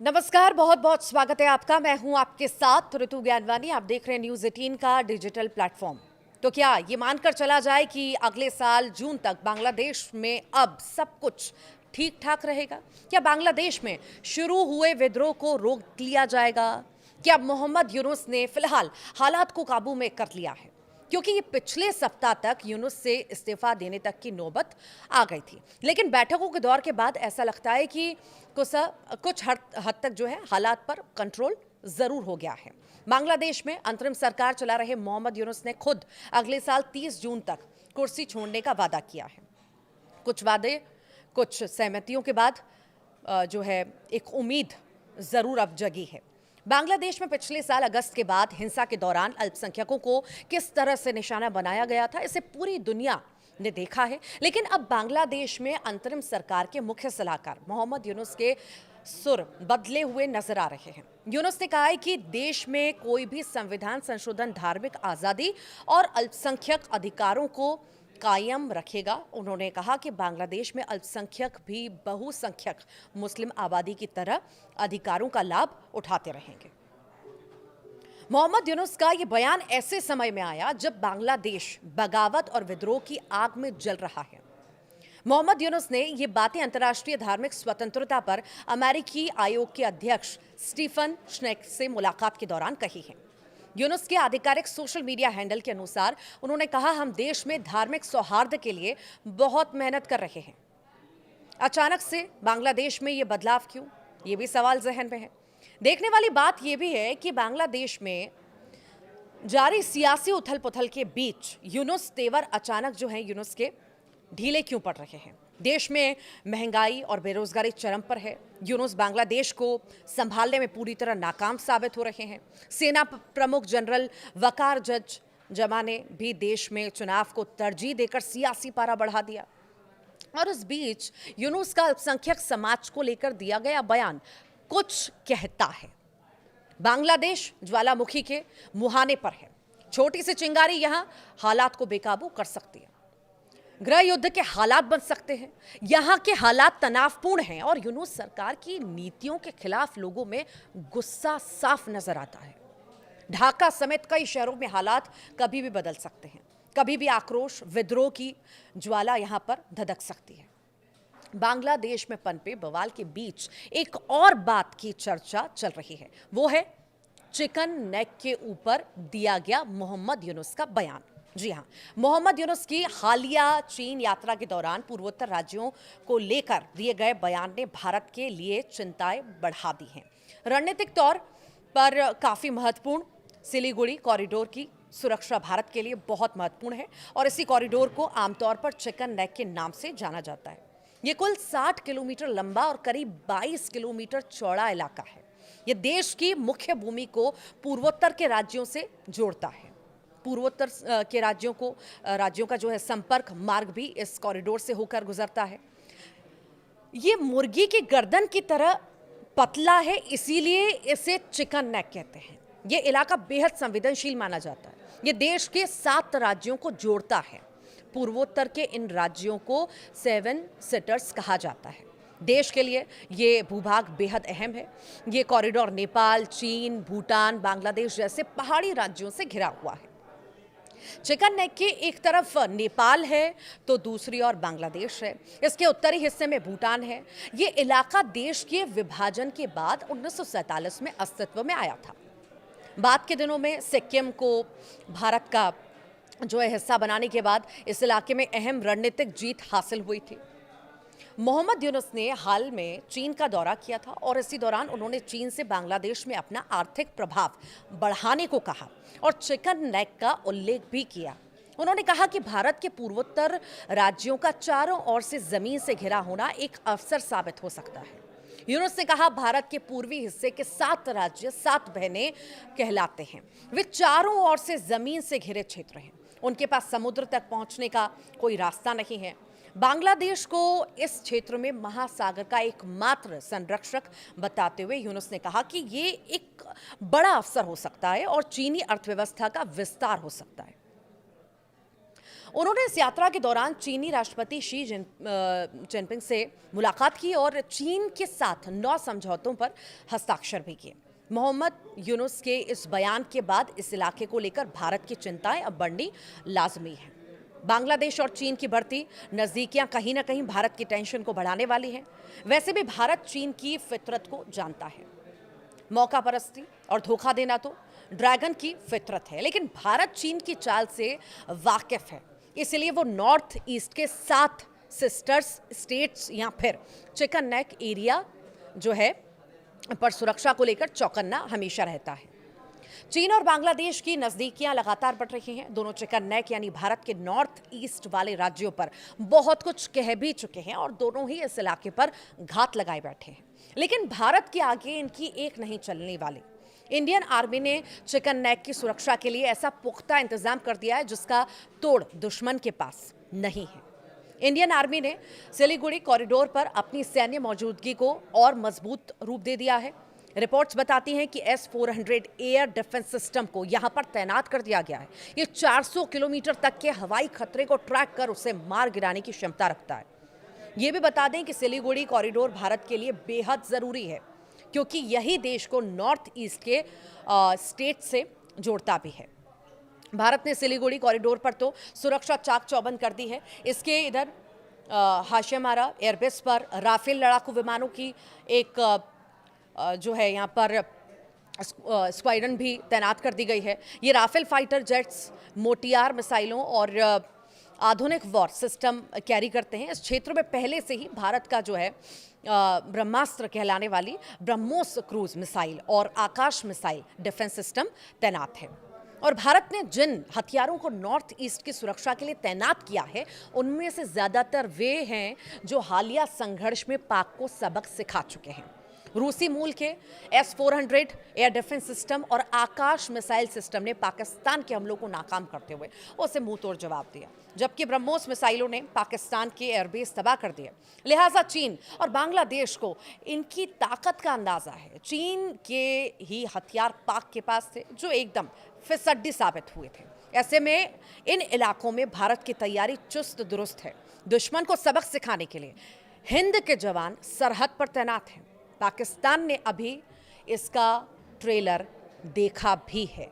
नमस्कार, बहुत बहुत स्वागत है आपका। मैं हूं आपके साथ ऋतु ज्ञानवानी। आप देख रहे हैं न्यूज़ 18 का डिजिटल प्लेटफॉर्म। तो क्या ये मानकर चला जाए कि अगले साल जून तक बांग्लादेश में अब सब कुछ ठीक ठाक रहेगा? क्या बांग्लादेश में शुरू हुए विद्रोह को रोक लिया जाएगा? क्या मोहम्मद यूनुस ने फिलहाल हालात को काबू में कर लिया है? क्योंकि ये पिछले सप्ताह तक यूनुस से इस्तीफा देने तक की नौबत आ गई थी, लेकिन बैठकों के दौर के बाद ऐसा लगता है कि कुछ हद तक जो है हालात पर कंट्रोल जरूर हो गया है। बांग्लादेश में अंतरिम सरकार चला रहे मोहम्मद यूनुस ने खुद अगले साल 30 जून तक कुर्सी छोड़ने का वादा किया है। कुछ वादे, कुछ सहमतियों के बाद जो है एक उम्मीद जरूर अब जगी है। बांग्लादेश में पिछले साल अगस्त के बाद हिंसा के दौरान अल्पसंख्यकों को किस तरह से निशाना बनाया गया था, इसे पूरी दुनिया ने देखा है। लेकिन अब बांग्लादेश में अंतरिम सरकार के मुख्य सलाहकार मोहम्मद यूनुस के सुर बदले हुए नजर आ रहे हैं। यूनुस ने कहा है कि देश में कोई भी संविधान संशोधन धार्मिक आजादी और अल्पसंख्यक अधिकारों को कायम रखेगा। उन्होंने कहा कि बांग्लादेश में अल्पसंख्यक भी बहुसंख्यक मुस्लिम आबादी की तरह अधिकारों का लाभ उठाते रहेंगे। मोहम्मद यूनुस का ये बयान ऐसे समय में आया जब बांग्लादेश बगावत और विद्रोह की आग में जल रहा है। मोहम्मद यूनुस ने ये बातें अंतर्राष्ट्रीय धार्मिक स्वतंत्रता पर अमेरिकी आयोग के अध्यक्ष स्टीफन श्नेक से मुलाकात के दौरान कही है। यूनुस के आधिकारिक सोशल मीडिया हैंडल के अनुसार उन्होंने कहा, हम देश में धार्मिक सौहार्द के लिए बहुत मेहनत कर रहे हैं। अचानक से बांग्लादेश में ये बदलाव क्यों, ये भी सवाल जहन में है। देखने वाली बात यह भी है कि बांग्लादेश में जारी सियासी उथल पुथल के बीच यूनुस तेवर अचानक जो है यूनुस के ढीले क्यों पड़ रहे हैं। देश में महंगाई और बेरोजगारी चरम पर है। यूनुस बांग्लादेश को संभालने में पूरी तरह नाकाम साबित हो रहे हैं। सेना प्रमुख जनरल वकार जमा ने भी देश में चुनाव को तरजीह देकर सियासी पारा बढ़ा दिया। और इस बीच यूनुस का अल्पसंख्यक समाज को लेकर दिया गया बयान कुछ कहता है। बांग्लादेश ज्वालामुखी के मुहाने पर है। छोटी सी चिंगारी यहां हालात को बेकाबू कर सकती है। गृह युद्ध के हालात बन सकते हैं। यहां के हालात तनावपूर्ण हैं और यूनुस सरकार की नीतियों के खिलाफ लोगों में गुस्सा साफ नजर आता है। ढाका समेत कई शहरों में हालात कभी भी बदल सकते हैं। कभी भी आक्रोश, विद्रोह की ज्वाला यहां पर धधक सकती है। बांग्लादेश में पनपे बवाल के बीच एक और बात की चर्चा चल रही है, वो है चिकन नेक के ऊपर दिया गया मोहम्मद यूनुस का बयान। जी हां, मोहम्मद यूनुस की हालिया चीन यात्रा के दौरान पूर्वोत्तर राज्यों को लेकर दिए गए बयान ने भारत के लिए चिंताएं बढ़ा दी हैं। रणनीतिक तौर पर काफी महत्वपूर्ण सिलीगुड़ी कॉरिडोर की सुरक्षा भारत के लिए बहुत महत्वपूर्ण है और इसी कॉरिडोर को आमतौर पर चिकन नेक के नाम से जाना जाता है। ये कुल 60 किलोमीटर लंबा और करीब 22 किलोमीटर चौड़ा इलाका है। ये देश की मुख्य भूमि को पूर्वोत्तर के राज्यों से जोड़ता है। पूर्वोत्तर के राज्यों का जो है संपर्क मार्ग भी इस कॉरिडोर से होकर गुजरता है। ये मुर्गी की गर्दन की तरह पतला है, इसीलिए इसे चिकन नेक कहते हैं। ये इलाका बेहद संवेदनशील माना जाता है। ये देश के 7 राज्यों को जोड़ता है। पूर्वोत्तर के इन राज्यों को 7 सिटर्स कहा जाता है। देश के लिए ये भूभाग बेहद अहम है। ये कॉरिडोर नेपाल, चीन, भूटान, बांग्लादेश जैसे पहाड़ी राज्यों से घिरा हुआ है। चिकन नेक के एक तरफ नेपाल है तो दूसरी ओर बांग्लादेश है। इसके उत्तरी हिस्से में भूटान है। ये इलाका देश के विभाजन के बाद 1947 में अस्तित्व में आया था। बाद के दिनों में सिक्किम को भारत का जो है हिस्सा बनाने के बाद इस इलाके में अहम रणनीतिक जीत हासिल हुई थी। मोहम्मद यूनुस ने हाल में चीन का दौरा किया था और इसी दौरान उन्होंने चीन से बांग्लादेश में अपना आर्थिक प्रभाव बढ़ाने को कहा और चिकन नेक का उल्लेख भी किया। उन्होंने कहा कि भारत के पूर्वोत्तर राज्यों का चारों ओर से जमीन से घिरा होना एक अवसर साबित हो सकता है। यूनुस ने कहा, भारत के पूर्वी हिस्से के 7 राज्य 7 बहनें कहलाते हैं। वे चारों ओर से जमीन से घिरे क्षेत्र हैं। उनके पास समुद्र तक पहुंचने का कोई रास्ता नहीं है। बांग्लादेश को इस क्षेत्र में महासागर का एकमात्र संरक्षक बताते हुए यूनुस ने कहा कि ये एक बड़ा अवसर हो सकता है और चीनी अर्थव्यवस्था का विस्तार हो सकता है। उन्होंने इस यात्रा के दौरान चीनी राष्ट्रपति शी जिनपिंग से मुलाकात की और चीन के साथ 9 समझौतों पर हस्ताक्षर भी किए। मोहम्मद यूनुस के इस बयान के बाद इस इलाके को लेकर भारत की चिंताएं अब बढ़नी लाजमी है। बांग्लादेश और चीन की बढ़ती नजदीकियां कहीं ना कहीं भारत की टेंशन को बढ़ाने वाली हैं। वैसे भी भारत चीन की फितरत को जानता है। मौका परस्ती और धोखा देना तो ड्रैगन की फितरत है, लेकिन भारत चीन की चाल से वाकिफ है। इसलिए वो नॉर्थ ईस्ट के 7 सिस्टर्स स्टेट्स या फिर चिकन नेक एरिया जो है पर सुरक्षा को लेकर चौकन्ना हमेशा रहता है। चीन और बांग्लादेश की नजदीकियां लगातार बढ़ रही हैं। दोनों चिकन नेक यानी भारत के नॉर्थ ईस्ट वाले राज्यों पर बहुत कुछ कह भी चुके हैं और दोनों ही इस इलाके पर घात लगाए बैठे हैं। लेकिन भारत के आगे इनकी एक नहीं चलने वाली। इंडियन आर्मी ने चिकन नेक की सुरक्षा के लिए ऐसा पुख्ता इंतजाम कर दिया है जिसका तोड़ दुश्मन के पास नहीं है। इंडियन आर्मी ने सिलीगुड़ी कॉरिडोर पर अपनी सैन्य मौजूदगी को और मजबूत रूप दे दिया है। रिपोर्ट्स बताती हैं कि S-400 एयर डिफेंस सिस्टम को यहां पर तैनात कर दिया गया है। ये 400 किलोमीटर तक के हवाई खतरे को ट्रैक कर उसे मार गिराने की क्षमता रखता है। ये भी बता दें कि सिलीगुड़ी कॉरिडोर भारत के लिए बेहद ज़रूरी है, क्योंकि यही देश को नॉर्थ ईस्ट के स्टेट से जोड़ता भी है। भारत ने सिलीगुड़ी कॉरिडोर पर तो सुरक्षा चाक चौबंद कर दी है। इसके इधर हाशिमारा एयरबेस पर राफेल लड़ाकू विमानों की एक जो है यहाँ पर स्क्वाड्रन भी तैनात कर दी गई है। ये राफेल फाइटर जेट्स मोटियार मिसाइलों और आधुनिक वॉर सिस्टम कैरी करते हैं। इस क्षेत्र में पहले से ही भारत का जो है ब्रह्मास्त्र कहलाने वाली ब्रह्मोस क्रूज मिसाइल और आकाश मिसाइल डिफेंस सिस्टम तैनात है। और भारत ने जिन हथियारों को नॉर्थ ईस्ट की सुरक्षा के लिए तैनात किया है, उनमें से ज़्यादातर वे हैं जो हालिया संघर्ष में पाक को सबक सिखा चुके हैं। रूसी मूल के S-400 एयर डिफेंस सिस्टम और आकाश मिसाइल सिस्टम ने पाकिस्तान के हमलों को नाकाम करते हुए उसे मुंह तोड़ जवाब दिया, जबकि ब्रह्मोस मिसाइलों ने पाकिस्तान के एयरबेस तबाह कर दिए। लिहाजा चीन और बांग्लादेश को इनकी ताकत का अंदाजा है। चीन के ही हथियार पाक के पास थे जो एकदम फिसड्डी साबित हुए थे। ऐसे में इन इलाकों में भारत की तैयारी चुस्त दुरुस्त है। दुश्मन को सबक सिखाने के लिए हिंद के जवान सरहद पर तैनात हैं। पाकिस्तान ने अभी इसका ट्रेलर देखा भी है।